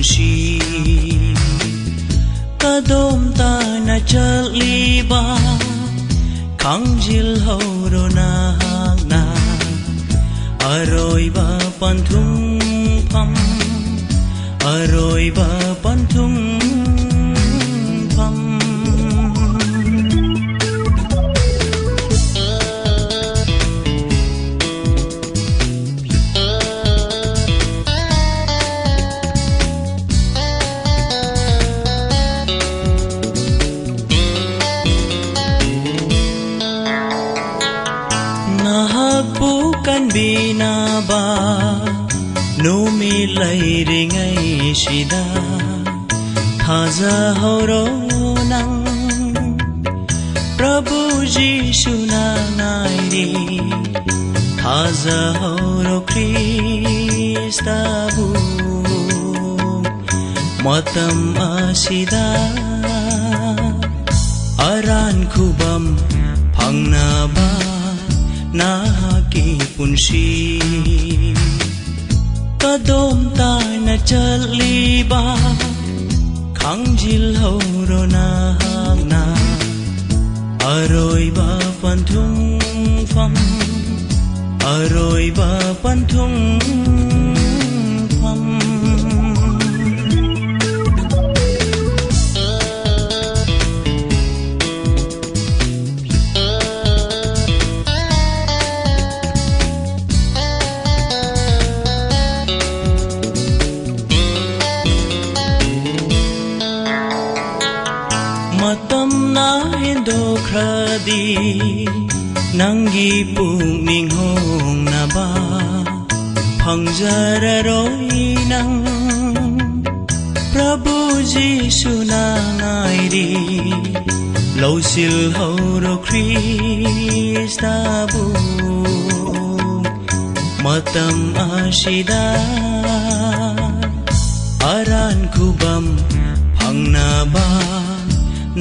punsi kadom ta na chaliba kangjil horo na na aroi ba panthum pham aroi ba panthum pham bukan binaba numi lai ngai shida thaza horo nang prabhu jishu na nai thaza horo krista bu matam asida aran khubam phangna ba naki punsi kadom ta na chaliba khangjil horo na na aroi ba panthum pham aroi ba panthum pham matam na hendo kradi nangi pungning hong na ba phangjara roi nang prabhu jishu na ngai ri losil horo krista bu matam ashida aran khubam phangna ba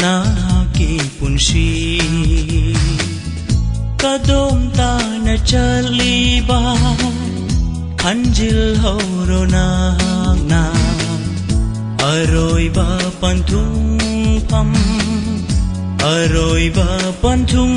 naki punsi kadom ta na chaliba khangjil horo na na aroi ba panthum pham aroi ba panthum